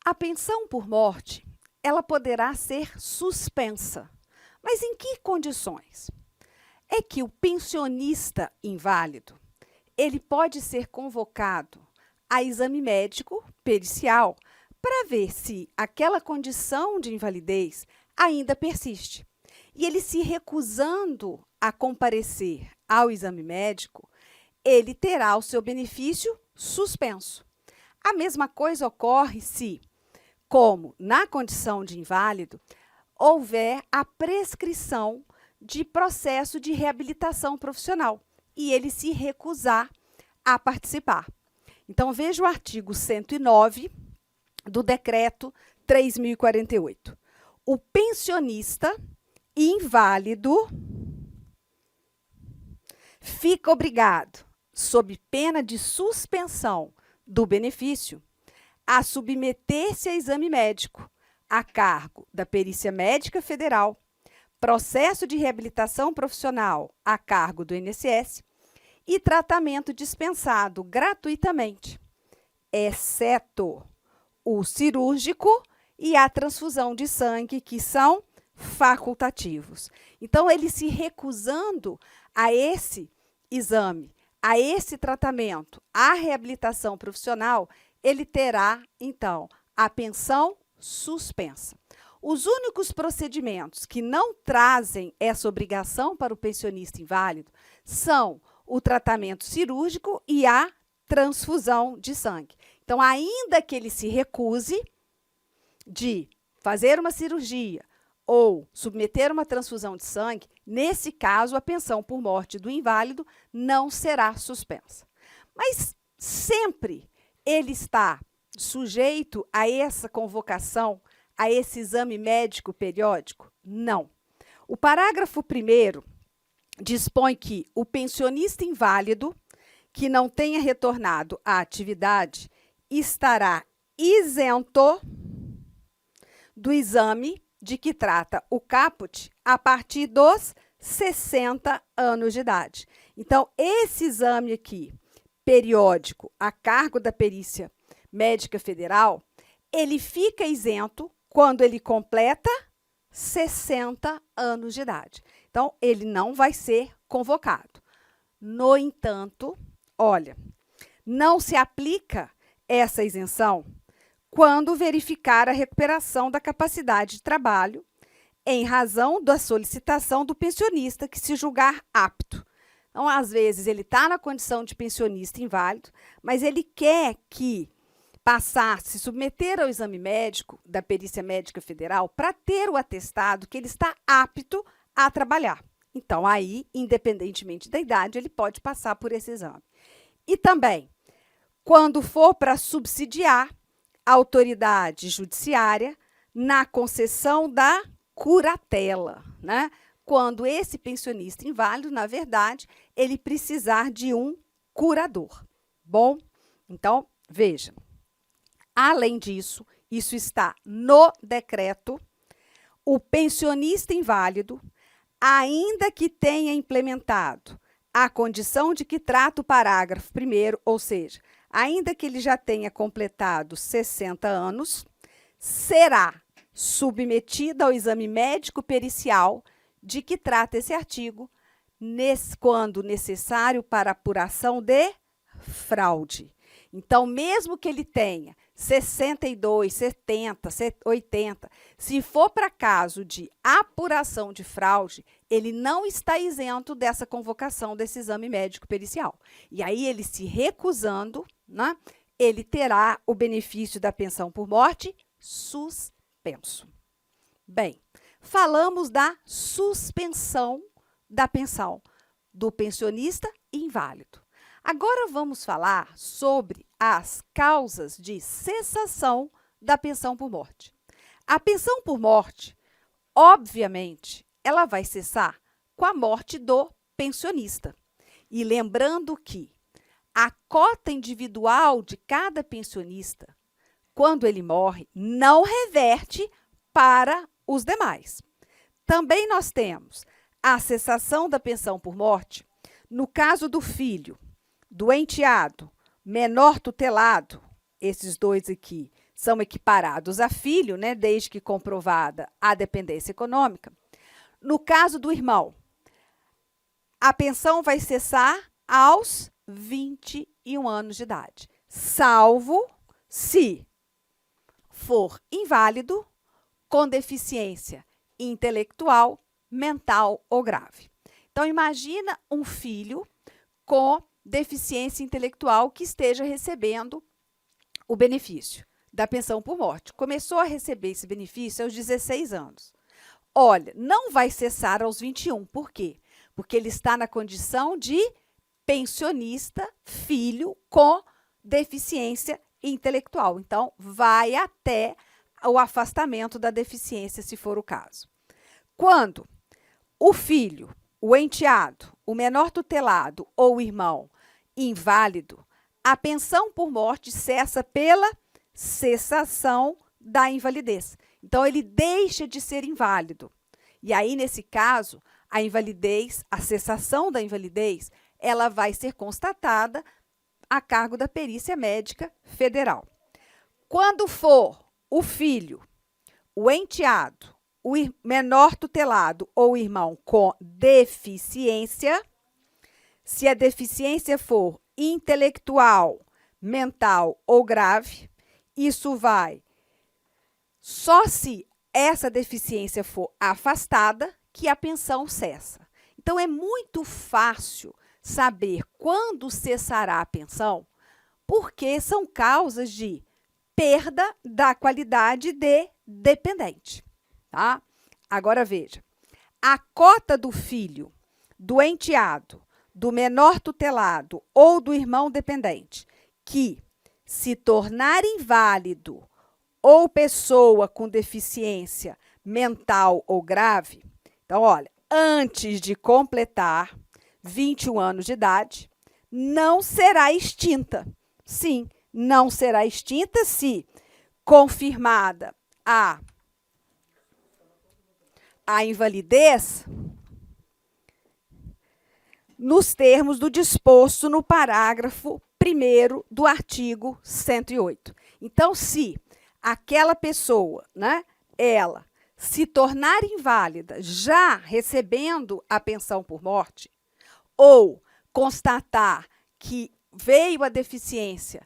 A pensão por morte, ela poderá ser suspensa. Mas em que condições? É que o pensionista inválido, ele pode ser convocado a exame médico pericial para ver se aquela condição de invalidez ainda persiste. E ele se recusando a comparecer ao exame médico, ele terá o seu benefício suspenso. A mesma coisa ocorre se, como na condição de inválido, houver a prescrição de processo de reabilitação profissional e ele se recusar a participar. Então, veja o artigo 109 do Decreto 3.048. O pensionista inválido fica obrigado, sob pena de suspensão do benefício, a submeter-se a exame médico a cargo da Perícia Médica Federal, processo de reabilitação profissional a cargo do INSS e tratamento dispensado gratuitamente, exceto o cirúrgico e a transfusão de sangue, que são facultativos. Então, ele se recusando a esse exame, a esse tratamento, à reabilitação profissional, ele terá, então, a pensão suspensa. Os únicos procedimentos que não trazem essa obrigação para o pensionista inválido são o tratamento cirúrgico e a transfusão de sangue. Então, ainda que ele se recuse de fazer uma cirurgia ou submeter uma transfusão de sangue, nesse caso, a pensão por morte do inválido não será suspensa. Mas sempre ele está sujeito a essa convocação, a esse exame médico periódico? Não. O parágrafo 1º dispõe que o pensionista inválido que não tenha retornado à atividade estará isento do exame de que trata o caput a partir dos 60 anos de idade. Então, esse exame aqui, periódico, a cargo da Perícia Médica Federal, ele fica isento quando ele completa 60 anos de idade. Então, ele não vai ser convocado. No entanto, olha, não se aplica essa isenção quando verificar a recuperação da capacidade de trabalho em razão da solicitação do pensionista que se julgar apto. Então, às vezes, ele está na condição de pensionista inválido, mas ele quer que se submeter ao exame médico da Perícia Médica Federal para ter o atestado que ele está apto a trabalhar. Então, aí, independentemente da idade, ele pode passar por esse exame. E também, quando for para subsidiar a autoridade judiciária na concessão da curatela, né? Quando esse pensionista inválido, na verdade, ele precisar de um curador. Bom, então, veja. Além disso, isso está no decreto, o pensionista inválido, ainda que tenha implementado a condição de que trata o parágrafo 1º, ou seja, ainda que ele já tenha completado 60 anos, será submetido ao exame médico pericial de que trata esse artigo, quando necessário para apuração de fraude. Então, mesmo que ele tenha 62, 70, 80, se for para caso de apuração de fraude, ele não está isento dessa convocação desse exame médico pericial. E aí, ele se recusando, né, ele terá o benefício da pensão por morte suspenso. Bem, falamos da suspensão da pensão do pensionista inválido. Agora vamos falar sobre as causas de cessação da pensão por morte. A pensão por morte, obviamente, ela vai cessar com a morte do pensionista. E lembrando que a cota individual de cada pensionista, quando ele morre, não reverte para os demais. Também nós temos a cessação da pensão por morte no caso do filho, do enteado, menor tutelado, esses dois aqui, são equiparados a filho, né, desde que comprovada a dependência econômica. No caso do irmão, a pensão vai cessar aos 21 anos de idade, salvo se for inválido, com deficiência intelectual, mental ou grave. Então, imagina um filho com deficiência intelectual que esteja recebendo o benefício da pensão por morte. Começou a receber esse benefício aos 16 anos. Olha, não vai cessar aos 21. Por quê? Porque ele está na condição de pensionista, filho com deficiência intelectual. Então, vai até o afastamento da deficiência, se for o caso. Quando o filho, o enteado, o menor tutelado ou o irmão inválido, a pensão por morte cessa pela cessação da invalidez. Então, ele deixa de ser inválido. E aí, nesse caso, a invalidez, a cessação da invalidez, ela vai ser constatada a cargo da perícia médica federal. Quando for o filho, o enteado, o menor tutelado ou irmão com deficiência, se a deficiência for intelectual, mental ou grave, isso vai só se essa deficiência for afastada que a pensão cessa. Então, é muito fácil saber quando cessará a pensão, porque são causas de perda da qualidade de dependente, tá? Agora, veja, a cota do filho, do enteado, do menor tutelado ou do irmão dependente que se tornar inválido ou pessoa com deficiência mental ou grave, então, olha, antes de completar 21 anos de idade, não será extinta. Sim, não será extinta se confirmada a invalidez nos termos do disposto no parágrafo 1º do artigo 108. Então, se aquela pessoa, né, ela se tornar inválida já recebendo a pensão por morte, ou constatar que veio a deficiência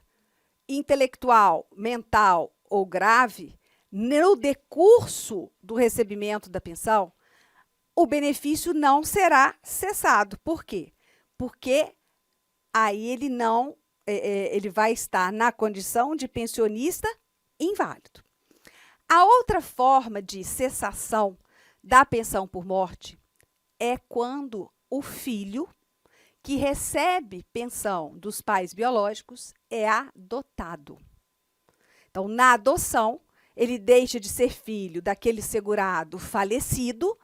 intelectual, mental ou grave, no decurso do recebimento da pensão, o benefício não será cessado. Por quê? Porque aí ele vai estar na condição de pensionista inválido. A outra forma de cessação da pensão por morte é quando o filho que recebe pensão dos pais biológicos é adotado. Então, na adoção, ele deixa de ser filho daquele segurado falecido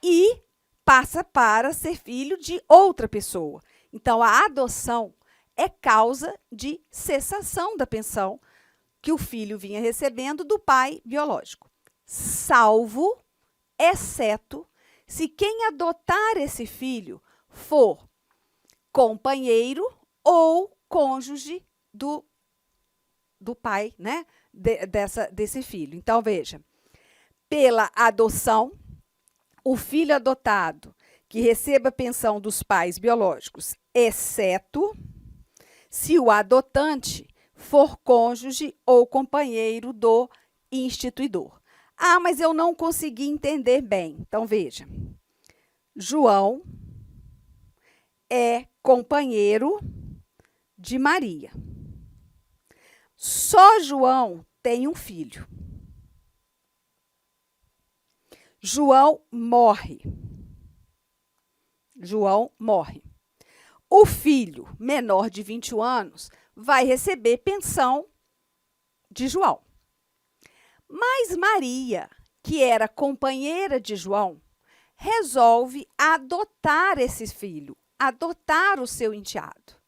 e passa para ser filho de outra pessoa. Então, a adoção é causa de cessação da pensão que o filho vinha recebendo do pai biológico, salvo, exceto, se quem adotar esse filho for companheiro ou cônjuge do pai, né, desse filho. Então, veja, pela adoção, o filho adotado que receba pensão dos pais biológicos, exceto se o adotante for cônjuge ou companheiro do instituidor. Ah, mas eu não consegui entender bem. Então, veja, João é companheiro de Maria. Só João tem um filho. João morre. João morre. O filho menor de 21 anos vai receber pensão de João. Mas Maria, que era companheira de João, resolve adotar esse filho, adotar o seu enteado.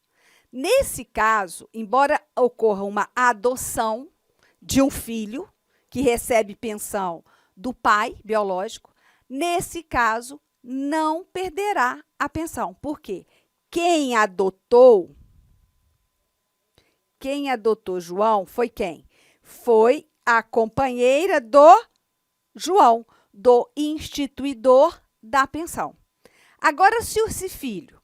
Nesse caso, embora ocorra uma adoção de um filho que recebe pensão do pai biológico, nesse caso, não perderá a pensão. Por quê? Quem adotou João foi quem? Foi a companheira do João, do instituidor da pensão. Agora, se esse filho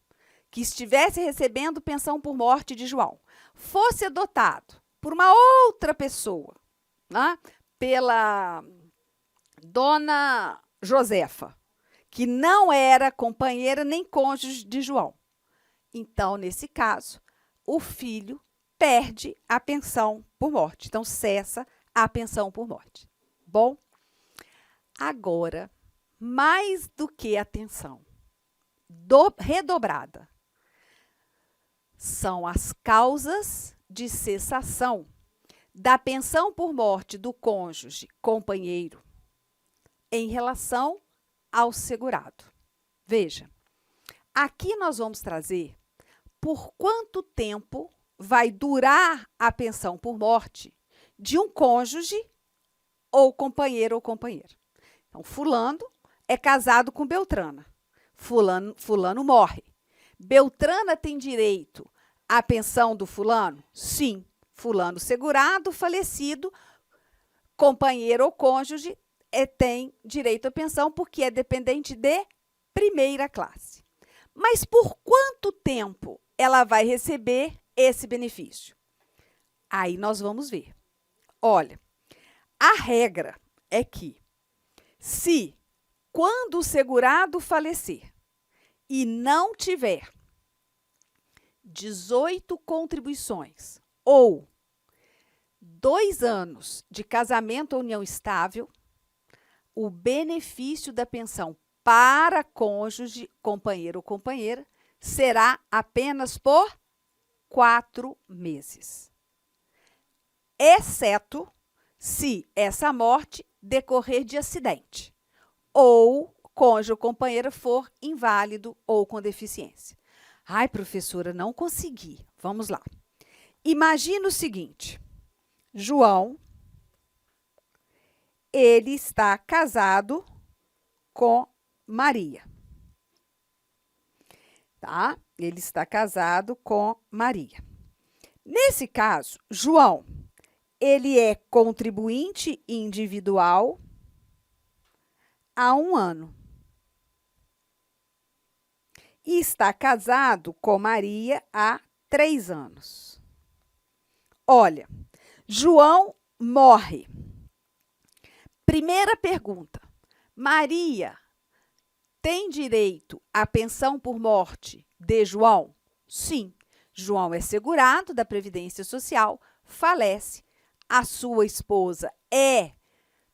que estivesse recebendo pensão por morte de João fosse adotado por uma outra pessoa, né, pela dona Josefa, que não era companheira nem cônjuge de João, então, nesse caso, o filho perde a pensão por morte. Então, cessa a pensão por morte. Bom, agora, mais do que a atenção redobrada, são as causas de cessação da pensão por morte do cônjuge companheiro em relação ao segurado. Veja, aqui nós vamos trazer por quanto tempo vai durar a pensão por morte de um cônjuge ou companheiro ou companheira. Então, fulano é casado com Beltrana. Fulano morre. Beltrana tem direito à pensão do fulano? Sim. Fulano segurado, falecido, companheiro ou cônjuge, tem direito à pensão porque é dependente de primeira classe. Mas por quanto tempo ela vai receber esse benefício? Aí nós vamos ver. Olha, a regra é que se, quando o segurado falecer e não tiver 18 contribuições ou 2 anos de casamento ou união estável, o benefício da pensão para cônjuge, companheiro ou companheira, será apenas por 4 meses. Exceto se essa morte decorrer de acidente ou cônjuge ou companheira for inválido ou com deficiência. Ai, professora, não consegui. Vamos lá. Imagina o seguinte, João, ele está casado com Maria. Tá? Ele está casado com Maria. Nesse caso, João, ele é contribuinte individual há 1 ano. E está casado com Maria há 3 anos. Olha, João morre. Primeira pergunta, Maria tem direito à pensão por morte de João? Sim. João é segurado da Previdência Social, falece. A sua esposa é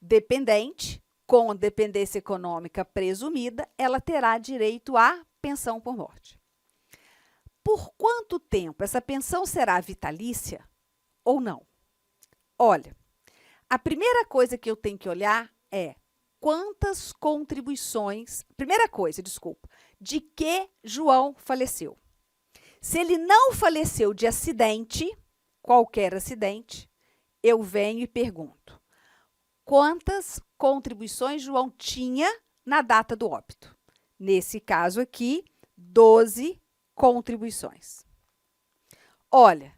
dependente, com dependência econômica presumida, ela terá direito à pensão por morte. Por quanto tempo essa pensão será vitalícia ou não? Olha, a primeira coisa que eu tenho que olhar é quantas contribuições, de que João faleceu. Se ele não faleceu de acidente, qualquer acidente, eu venho e pergunto, quantas contribuições João tinha na data do óbito? Nesse caso aqui, 12 contribuições. Olha,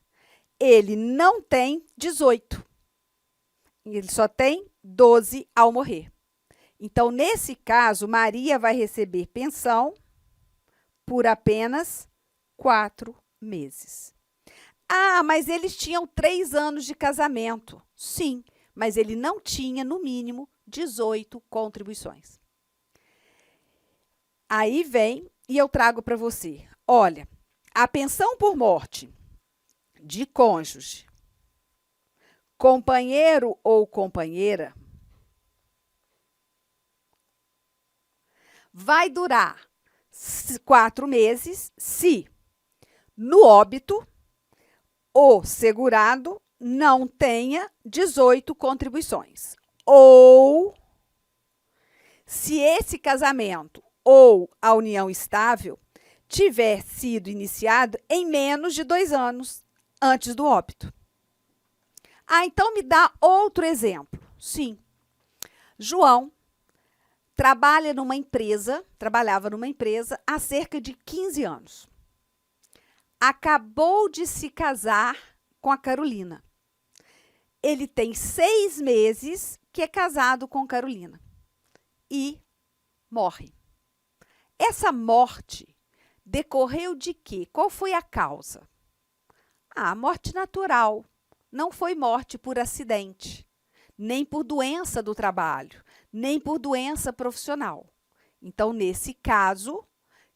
ele não tem 18. Ele só tem 12 ao morrer. Então, nesse caso, Maria vai receber pensão por apenas 4 meses. Ah, mas eles tinham 3 anos de casamento. Sim, mas ele não tinha, no mínimo, 18 contribuições. Aí vem e eu trago para você. Olha, a pensão por morte de cônjuge, companheiro ou companheira, vai durar 4 meses se, no óbito, o segurado não tenha 18 contribuições. Ou, se esse casamento ou a união estável tiver sido iniciado em menos de 2 anos antes do óbito. Ah, então me dá outro exemplo. Sim, João trabalhava numa empresa há cerca de 15 anos. Acabou de se casar com a Carolina. ele tem 6 meses que é casado com Carolina e morre. Essa morte decorreu de quê? Qual foi a causa? Ah, morte natural. Não foi morte por acidente, nem por doença do trabalho, nem por doença profissional. Então, nesse caso,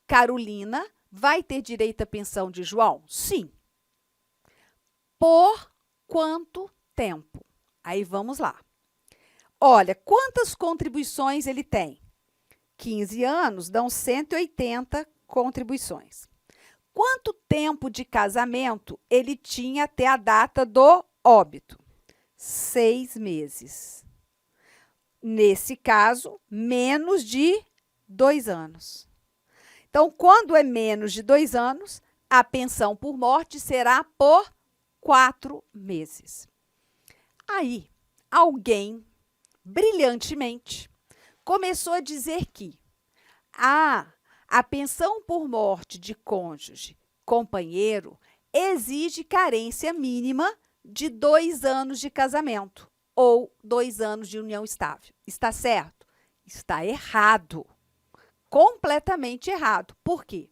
Carolina vai ter direito à pensão de João? Sim. Por quanto tempo? Aí vamos lá. Olha, quantas contribuições ele tem? 15 anos dão 180 contribuições. Quanto tempo de casamento ele tinha até a data do óbito? 6 meses. Nesse caso, menos de 2 anos. Então, quando é menos de 2 anos, a pensão por morte será por 4 meses. Aí, alguém, brilhantemente, começou a dizer que a pensão por morte de cônjuge, companheiro, exige carência mínima de 2 anos de casamento ou 2 anos de união estável. Está certo? Está errado. Completamente errado. Por quê?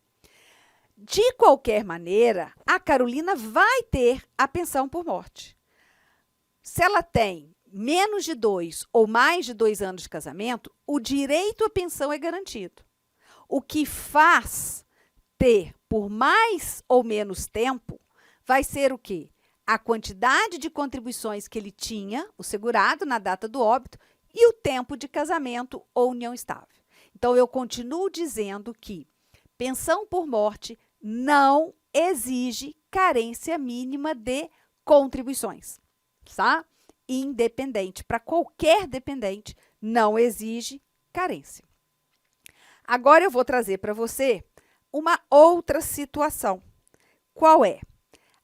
De qualquer maneira, a Carolina vai ter a pensão por morte. Se ela tem menos de 2 ou mais de 2 anos de casamento, o direito à pensão é garantido. O que faz ter por mais ou menos tempo vai ser o quê? A quantidade de contribuições que ele tinha, o segurado, na data do óbito, e o tempo de casamento ou união estável. Então, eu continuo dizendo que pensão por morte não exige carência mínima de contribuições, tá? Independente, para qualquer dependente, não exige carência. Agora eu vou trazer para você uma outra situação. Qual é?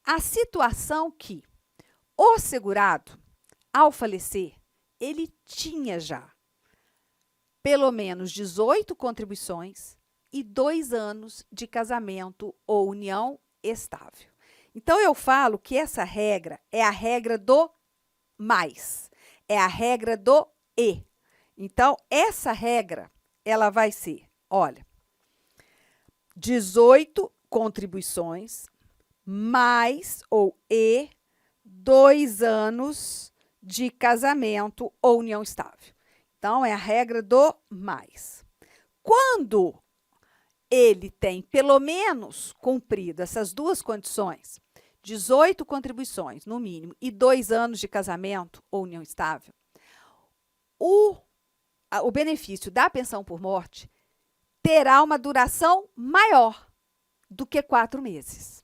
A situação que o segurado, ao falecer, ele tinha já pelo menos 18 contribuições e 2 anos de casamento ou união estável. Então, eu falo que essa regra é a regra do mais, é a regra do e. Então, essa regra, ela vai ser, olha, 18 contribuições mais ou e 2 anos de casamento ou união estável. Então, é a regra do mais. Quando ele tem pelo menos cumprido essas duas condições, 18 contribuições, no mínimo, e 2 anos de casamento ou união estável, o benefício da pensão por morte terá uma duração maior do que 4 meses.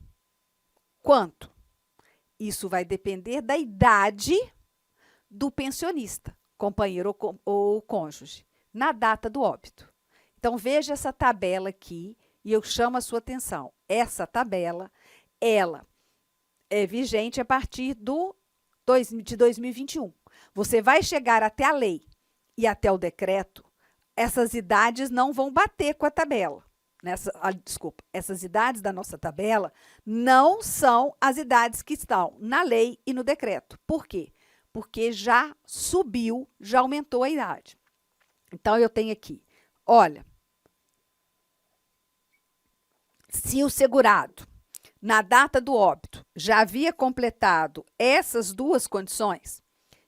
Quanto? Isso vai depender da idade do pensionista, companheiro ou cônjuge, na data do óbito. Então, veja essa tabela aqui e eu chamo a sua atenção. Essa tabela, ela é vigente a partir de 2021. Você vai chegar até a lei e até o decreto, essas idades não vão bater com a tabela. Essas idades da nossa tabela não são as idades que estão na lei e no decreto. Por quê? Porque já subiu, já aumentou a idade. Então, eu tenho aqui, olha, se o segurado, na data do óbito, já havia completado essas duas condições,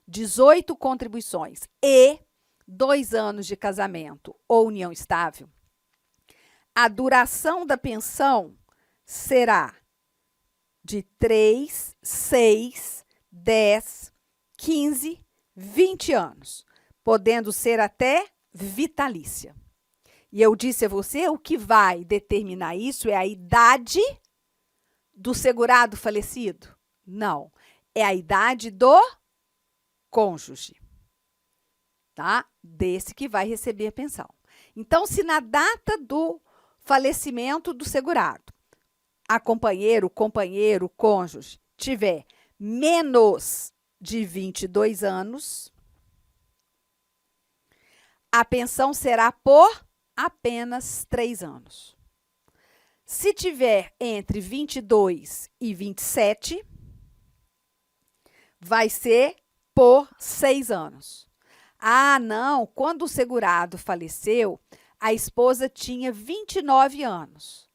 18 contribuições e 2 anos de casamento ou união estável, a duração da pensão será de 3, 6, 10, 15, 20 anos, podendo ser até vitalícia. E eu disse a você, o que vai determinar isso é a idade do segurado falecido? Não, é a idade do cônjuge, tá? Desse que vai receber a pensão. Então, se na data do falecimento do segurado, a companheiro, cônjuge, tiver menos de 22 anos, a pensão será por apenas 3 anos. Se tiver entre 22 e 27, vai ser por 6 anos. Ah, não, quando o segurado faleceu, a esposa tinha 29 anos.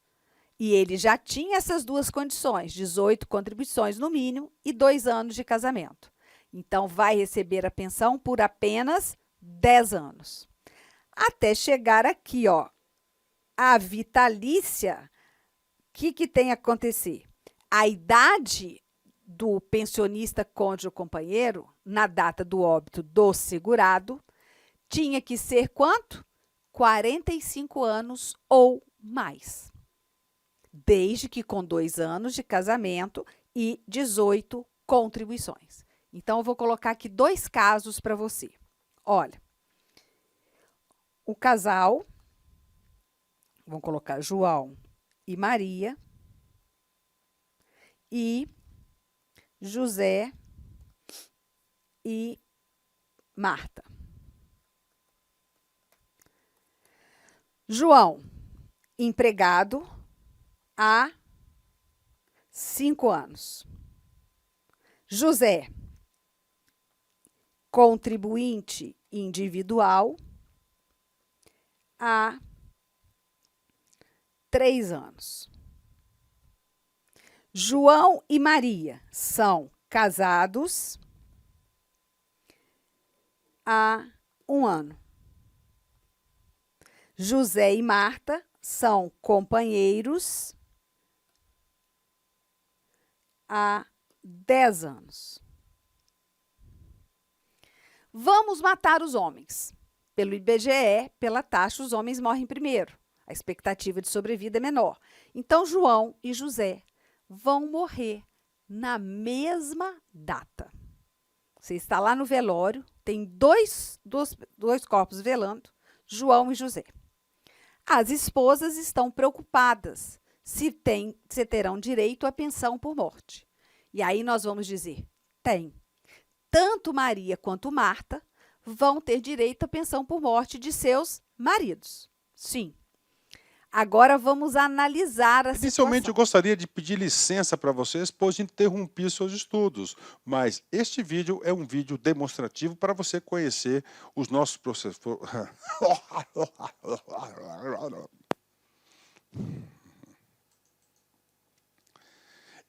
E ele já tinha essas duas condições, 18 contribuições no mínimo e 2 anos de casamento. Então, vai receber a pensão por apenas 10 anos. Até chegar aqui, ó, a vitalícia, o que tem a acontecer? A idade do pensionista cônjuge ou companheiro, na data do óbito do segurado, tinha que ser quanto? 45 anos ou mais. Desde que com 2 anos de casamento e 18 contribuições. Então, eu vou colocar aqui 2 casos para você. Olha, o casal, vamos colocar João e Maria, e José e Marta. João, empregado há 5 anos. José, contribuinte individual há 3 anos. João e Maria são casados há 1 ano. José e Marta são companheiros há 10 anos. Vamos matar os homens. Pelo IBGE, pela taxa, os homens morrem primeiro. A expectativa de sobrevida é menor. Então, João e José vão morrer na mesma data. Você está lá no velório, tem dois corpos velando, João e José. As esposas estão preocupadas se terão direito à pensão por morte. E aí nós vamos dizer, tem. Tanto Maria quanto Marta vão ter direito à pensão por morte de seus maridos. Sim. Agora vamos analisar a Inicialmente, eu situação. gostaria de pedir licença para vocês, pois interrompi seus estudos, mas este vídeo é um vídeo demonstrativo para você conhecer os nossos processos.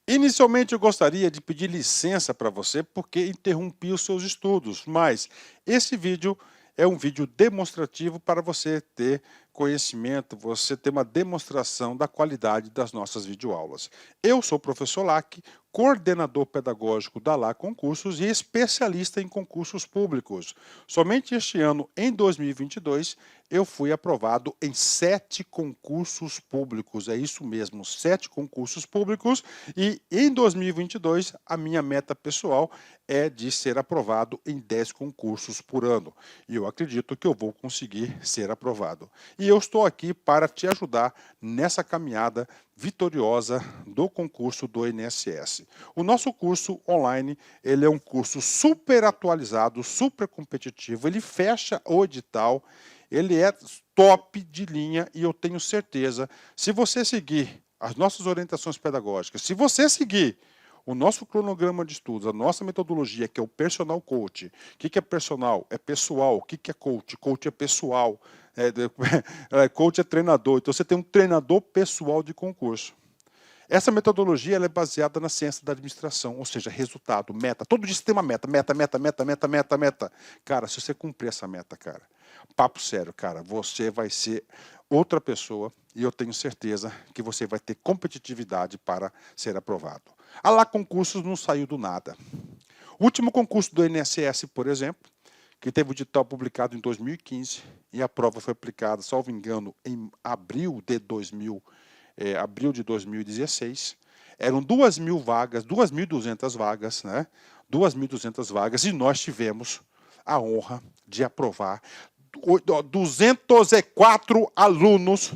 Inicialmente, eu gostaria de pedir licença para você, porque interrompi os seus estudos, mas esse vídeo é um vídeo demonstrativo para você ter conhecimento, você ter uma demonstração da qualidade das nossas videoaulas. Eu sou o professor Lac, coordenador pedagógico da LA Concursos e especialista em concursos públicos. Somente este ano, em 2022, eu fui aprovado em 7 concursos públicos. É isso mesmo, 7 concursos públicos. E em 2022, a minha meta pessoal é de ser aprovado em 10 concursos por ano. E eu acredito que eu vou conseguir ser aprovado. E eu estou aqui para te ajudar nessa caminhada vitoriosa do concurso do INSS. O nosso curso online, ele é um curso super atualizado, super competitivo, ele fecha o edital, ele é top de linha e eu tenho certeza, se você seguir as nossas orientações pedagógicas, se você seguir o nosso cronograma de estudos, a nossa metodologia, que é o Personal Coach. O que é personal? É pessoal. O que é coach? Coach é pessoal. Coach é treinador. Então, você tem um treinador pessoal de concurso. Essa metodologia ela é baseada na ciência da administração, ou seja, resultado, meta. Todo dia você tem uma meta, meta. Cara, se você cumprir essa meta, cara, papo sério, cara, você vai ser outra pessoa e eu tenho certeza que você vai ter competitividade para ser aprovado. A LA Concursos não saiu do nada. O último concurso do INSS, por exemplo, que teve o edital publicado em 2015 e a prova foi aplicada, salvo engano, em abril de 2016, eram 2.000 vagas, 2.200 vagas, né? 2.200 vagas, e nós tivemos a honra de aprovar 204 alunos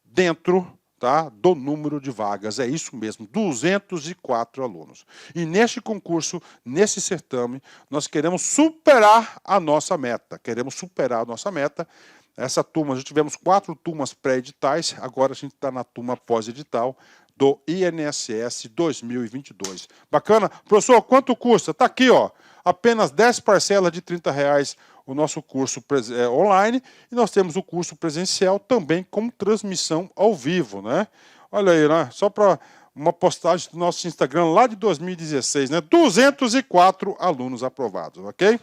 dentro, tá, do número de vagas. É isso mesmo, 204 alunos. E neste concurso, nesse certame, nós queremos superar a nossa meta. Essa turma, já tivemos 4 turmas pré-editais, agora a gente está na turma pós-edital. do INSS 2022. Bacana? Professor, quanto custa? Está aqui, ó, apenas 10 parcelas de R$ 30 o nosso curso online, e nós temos o curso presencial também com transmissão ao vivo, né? Olha aí, né? Só para uma postagem do nosso Instagram lá de 2016, né? 204 alunos aprovados, ok?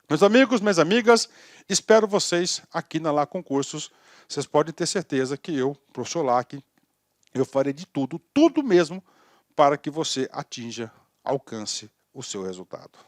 Meus amigos, minhas amigas, espero vocês aqui na Lá Concursos. Vocês podem ter certeza que eu, professor Lac, eu farei de tudo, tudo mesmo, para que você atinja, alcance o seu resultado.